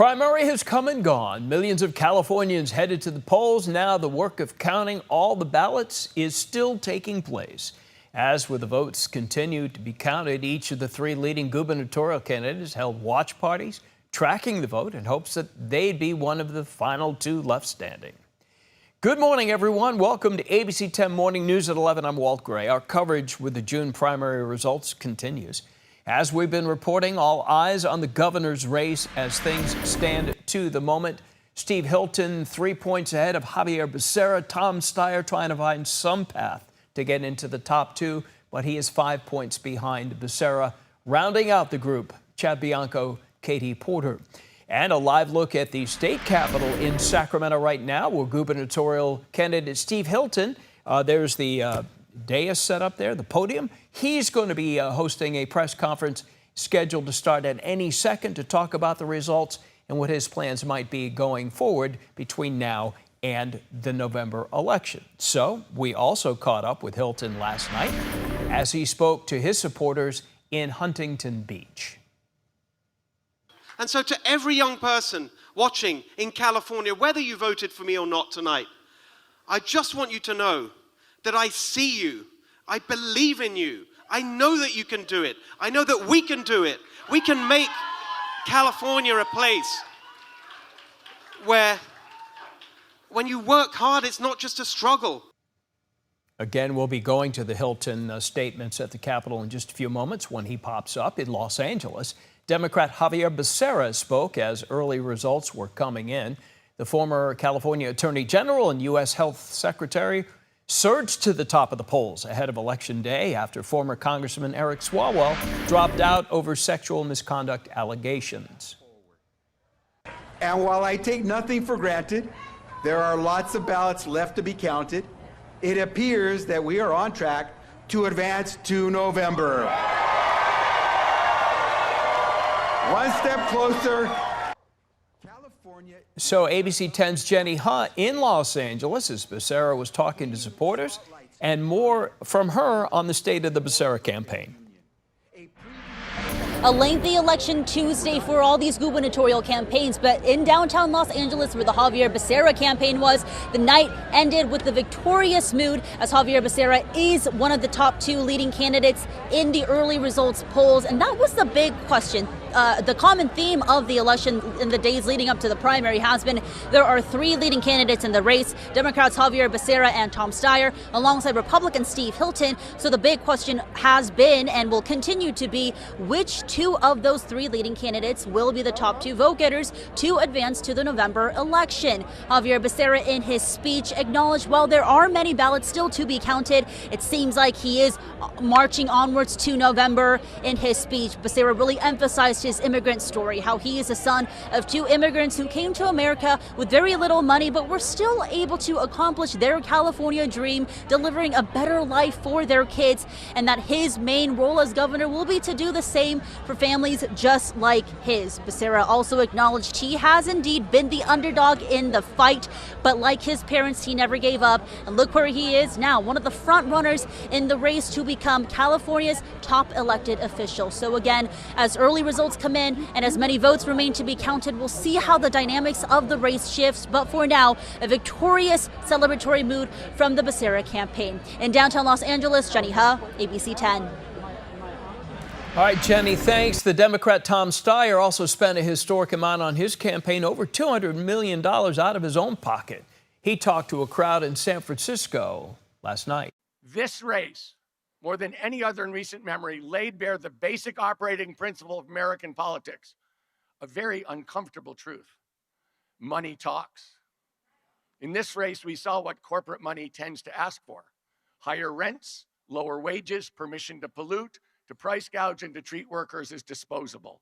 Primary has come and gone. Millions of Californians headed to the polls. Now the work of counting all the ballots is still taking place. As with the votes continue to be counted, each of the three leading gubernatorial candidates held watch parties, tracking the vote in hopes that they'd be one of the final two left standing. Good morning, everyone. Welcome to ABC 10 Morning News at 11. I'm Walt Gray. Our coverage with the June primary results continues. As we've been reporting, all eyes on the governor's race as things stand to the moment. Steve Hilton 3 points ahead of Javier Becerra. Tom Steyer trying to find some path to get into the top two, but he is 5 points behind Becerra. Rounding out the group, Chad Bianco, Katie Porter. And a live look at the state capitol in Sacramento right now, where gubernatorial candidate Steve Hilton, there's the dais set up there, the podium. He's going to be hosting a press conference scheduled to start at any second to talk about the results and what his plans might be going forward between now and the November election. So we also caught up with Hilton last night as he spoke to his supporters in Huntington Beach. And so to every young person watching in California, whether you voted for me or not tonight, I just want you to know that I see you. I believe in you. I know that you can do it. I know that we can do it. We can make California a place where when you work hard, it's not just a struggle. Again, we'll be going to the Hilton statements at the Capitol in just a few moments when he pops up in Los Angeles. Democrat Javier Becerra spoke as early results were coming in. The former California Attorney General and U.S. Health Secretary surged to the top of the polls ahead of Election Day after former Congressman Eric Swalwell dropped out over sexual misconduct allegations. And while I take nothing for granted, there are lots of ballots left to be counted. It appears that we are on track to advance to November. One step closer. So ABC 10's Jenny Hunt in Los Angeles as Becerra was talking to supporters, and more from her on the state of the Becerra campaign. A lengthy election Tuesday for all these gubernatorial campaigns, but in downtown Los Angeles, where the Javier Becerra campaign was, the night ended with the victorious mood as Javier Becerra is one of the top two leading candidates in the early results polls. And that was the big question. The common theme of the election in the days leading up to the primary has been there are three leading candidates in the race, Democrats Javier Becerra and Tom Steyer, alongside Republican Steve Hilton. So the big question has been and will continue to be which two of those three leading candidates will be the top two vote getters to advance to the November election. Javier Becerra in his speech acknowledged while there are many ballots still to be counted, it seems like he is marching onwards to November. In his speech, Becerra really emphasized his immigrant story, how he is a son of two immigrants who came to America with very little money, but were still able to accomplish their California dream, delivering a better life for their kids, and that his main role as governor will be to do the same for families just like his. Becerra also acknowledged he has indeed been the underdog in the fight, but like his parents, he never gave up. And look where he is now, one of the front runners in the race to become California's top elected official. So again, as early results come in and as many votes remain to be counted, we'll see how the dynamics of the race shifts. But for now, a victorious celebratory mood from the Becerra campaign. In downtown Los Angeles, Jenny Huh, ABC 10. All right, Jenny, thanks. The Democrat Tom Steyer also spent a historic amount on his campaign, over $200 million out of his own pocket. He talked to a crowd in San Francisco last night. This race, more than any other in recent memory, laid bare the basic operating principle of American politics, a very uncomfortable truth. Money talks. In this race, we saw what corporate money tends to ask for: higher rents, lower wages, permission to pollute, to price gouge, and to treat workers as disposable.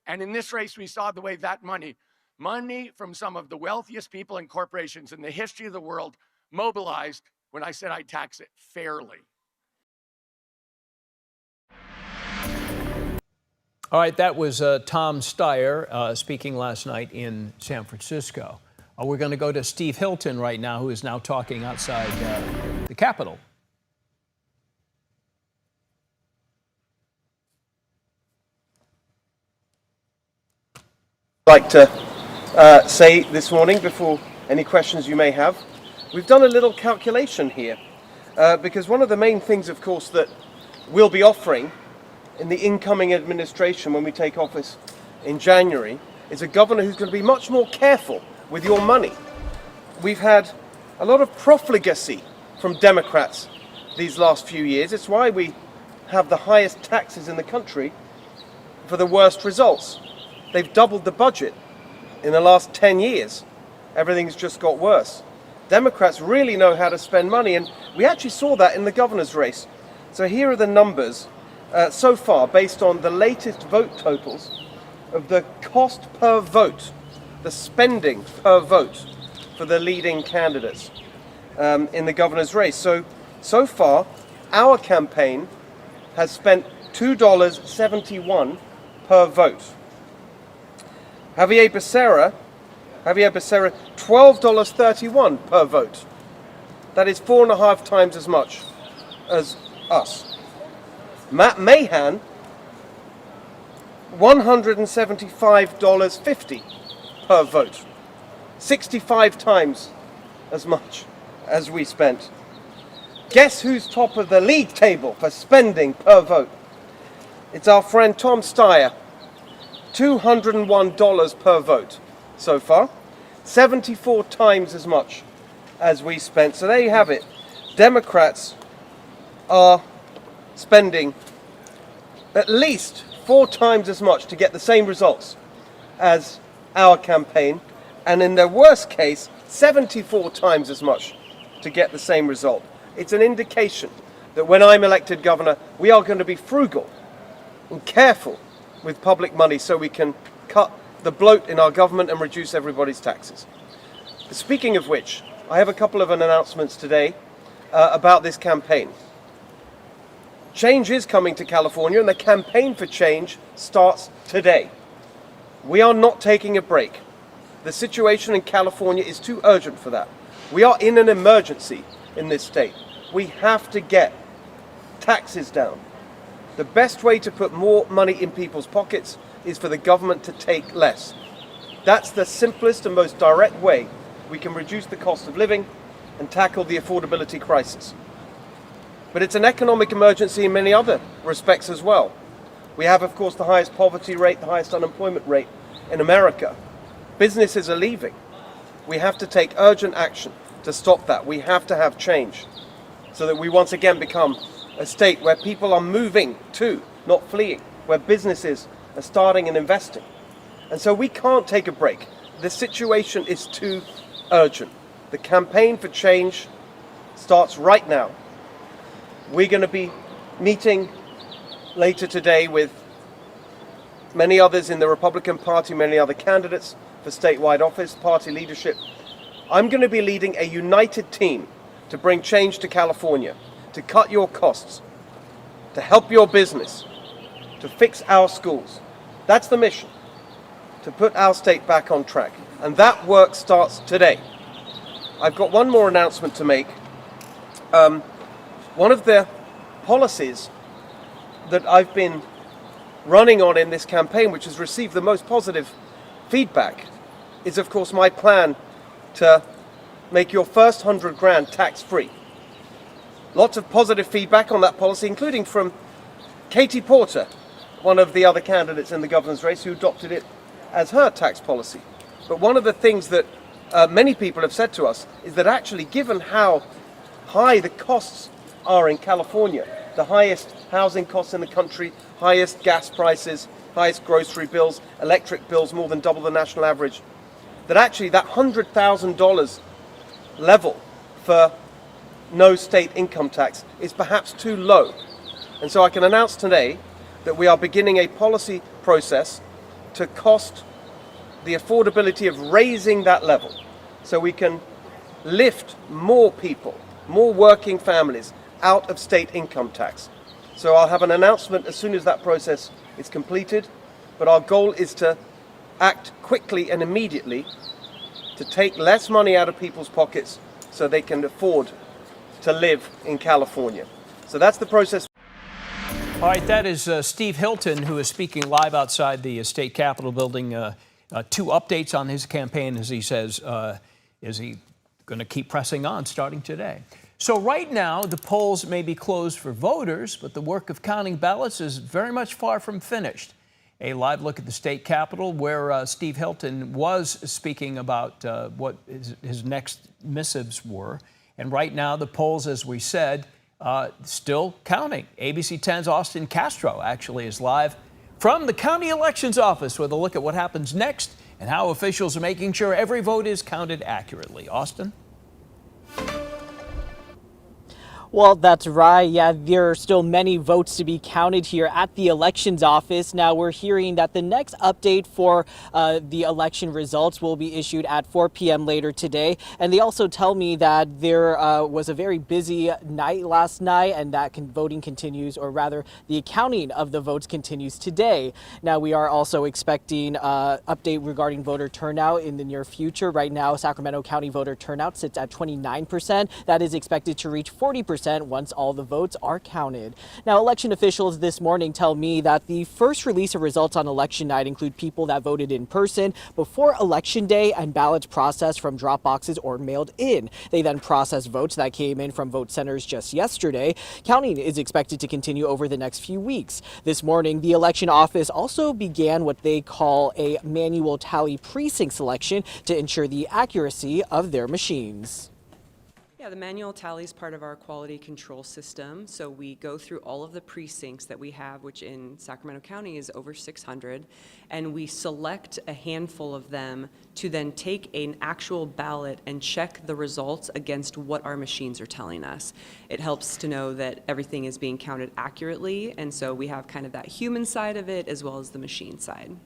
And in this race, we saw the way that money from some of the wealthiest people and corporations in the history of the world mobilized when I said I'd tax it fairly. All right, that was Tom Steyer speaking last night in San Francisco. We're going to go to Steve Hilton right now, who is now talking outside the Capitol. I'd like to say this morning, before any questions you may have, we've done a little calculation here, because one of the main things, of course, that we'll be offering in the incoming administration when we take office in January is a governor who's going to be much more careful with your money. We've had a lot of profligacy from Democrats these last few years. It's why we have the highest taxes in the country for the worst results. They've doubled the budget in the last 10 years. Everything's just got worse. Democrats really know how to spend money, and we actually saw that in the governor's race. So here are the numbers so far based on the latest vote totals of the cost per vote, the spending per vote for the leading candidates in the governor's race. So far, our campaign has spent $2.71 per vote. Javier Becerra, $12.31 per vote. That is 4.5 times as much as us. Matt Mahan, $175.50 per vote. 65 times as much as we spent. Guess who's top of the league table for spending per vote? It's our friend Tom Steyer. $201 per vote so far. 74 times as much as we spent. So there you have it. Democrats are spending at least 4 times as much to get the same results as our campaign, and in their worst case, 74 times as much to get the same result. It's an indication that when I'm elected governor, we are going to be frugal and careful with public money so we can cut the bloat in our government and reduce everybody's taxes. Speaking of which, I have a couple of announcements today about this campaign. Change is coming to California, and the campaign for change starts today. We are not taking a break. The situation in California is too urgent for that. We are in an emergency in this state. We have to get taxes down. The best way to put more money in people's pockets is for the government to take less. That's the simplest and most direct way we can reduce the cost of living and tackle the affordability crisis. But it's an economic emergency in many other respects as well. We have, of course, the highest poverty rate, the highest unemployment rate in America. Businesses are leaving. We have to take urgent action to stop that. We have to have change so that we once again become a state where people are moving to, not fleeing, where businesses are starting and investing. And so we can't take a break. The situation is too urgent. The campaign for change starts right now. We're going to be meeting later today with many others in the Republican Party, many other candidates for statewide office, party leadership. I'm going to be leading a united team to bring change to California, to cut your costs, to help your business, to fix our schools. That's the mission, to put our state back on track. And that work starts today. I've got one more announcement to make. One of the policies that I've been running on in this campaign, which has received the most positive feedback, is of course my plan to make your first $100,000 tax-free. Lots of positive feedback on that policy, including from Katie Porter, one of the other candidates in the governor's race, who adopted it as her tax policy. But one of the things that many people have said to us is that actually, given how high the costs are in California, the highest housing costs in the country, highest gas prices, highest grocery bills, electric bills, more than double the national average, that actually that $100,000 level for no state income tax is perhaps too low. And so I can announce today that we are beginning a policy process to cost the affordability of raising that level so we can lift more people, more working families out of state income tax. So I'll have an announcement as soon as that process is completed, but our goal is to act quickly and immediately to take less money out of people's pockets so they can afford to live in California. So that's the process. All right, that is Steve Hilton, who is speaking live outside the state capitol building two updates on his campaign, as he says, is he going to keep pressing on starting today. So right now, the polls may be closed for voters, but the work of counting ballots is very much far from finished. A live look at the state capitol, where Steve Hilton was speaking about what his next missives were. And right now, the polls, as we said, still counting. ABC 10's Austin Castro actually is live from the county elections office with a look at what happens next and how officials are making sure every vote is counted accurately. Austin? Well, that's right. Yeah, there are still many votes to be counted here at the elections office. Now, we're hearing that the next update for the election results will be issued at 4 p.m. later today. And they also tell me that there was a very busy night last night and that voting continues, or rather the accounting of the votes continues today. Now, we are also expecting update regarding voter turnout in the near future. Right now, Sacramento County voter turnout sits at 29%. That is expected to reach 40% once all the votes are counted. Now, election officials this morning tell me that the first release of results on election night include people that voted in person before election day and ballots processed from drop boxes or mailed in. They then process votes that came in from vote centers just yesterday. Counting is expected to continue over the next few weeks. This morning, the election office also began what they call a manual tally precinct selection to ensure the accuracy of their machines. Yeah, the manual tally is part of our quality control system. So we go through all of the precincts that we have, which in Sacramento County is over 600, and we select a handful of them to then take an actual ballot and check the results against what our machines are telling us. It helps to know that everything is being counted accurately, and so we have kind of that human side of it as well as the machine side.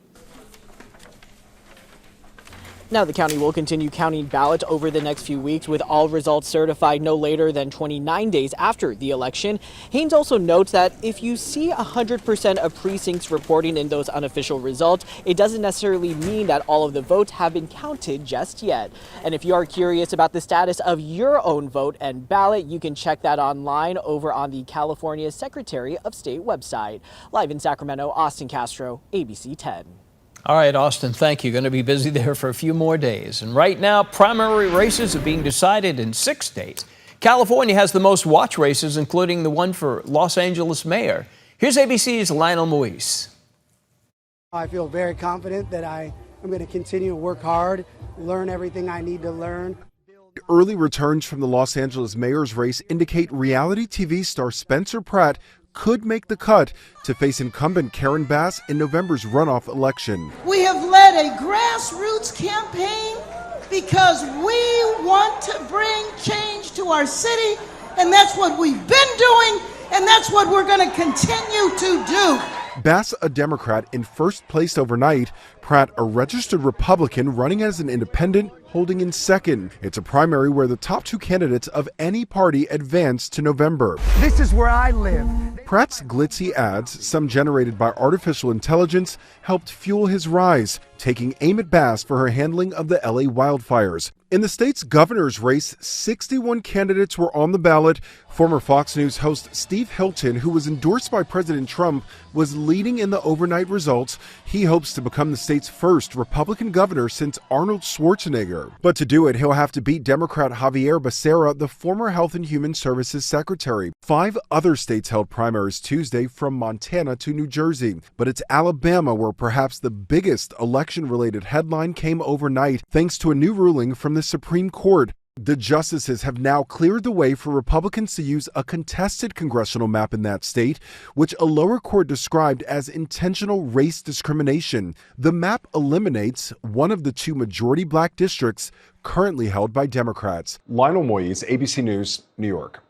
Now, the county will continue counting ballots over the next few weeks, with all results certified no later than 29 days after the election. Haynes also notes that if you see 100% of precincts reporting in those unofficial results, it doesn't necessarily mean that all of the votes have been counted just yet. And if you are curious about the status of your own vote and ballot, you can check that online over on the California Secretary of State website. Live in Sacramento, Austin Castro, ABC 10. All right, Austin, thank you. Going to be busy there for a few more days. And right now, primary races are being decided in 6 states. California has the most watch races, including the one for Los Angeles mayor. Here's ABC's Lionel Moise. I feel very confident that I am going to continue to work hard, learn everything I need to learn. Early returns from the Los Angeles mayor's race indicate reality TV star Spencer Pratt could make the cut to face incumbent Karen Bass in November's runoff election. We have led a grassroots campaign because we want to bring change to our city, and that's what we've been doing, and that's what we're going to continue to do. Bass, a Democrat, in first place overnight. Pratt, a registered Republican, running as an independent, holding in second. It's a primary where the top two candidates of any party advance to November. This is where I live. Pratt's glitzy ads, some generated by artificial intelligence, helped fuel his rise, taking aim at Bass for her handling of the LA wildfires. In the state's governor's race, 61 candidates were on the ballot. Former Fox News host Steve Hilton, who was endorsed by President Trump, was leading in the overnight results. He hopes to become the state's first Republican governor since Arnold Schwarzenegger. But to do it, he'll have to beat Democrat Xavier Becerra, the former Health and Human Services Secretary. 5 other states held primaries Tuesday, from Montana to New Jersey. But it's Alabama where perhaps the biggest election-related headline came overnight, thanks to a new ruling from the Supreme Court. The justices have now cleared the way for Republicans to use a contested congressional map in that state, which a lower court described as intentional race discrimination. The map eliminates one of the 2 majority black districts currently held by Democrats. Lionel Moise, ABC News, New York.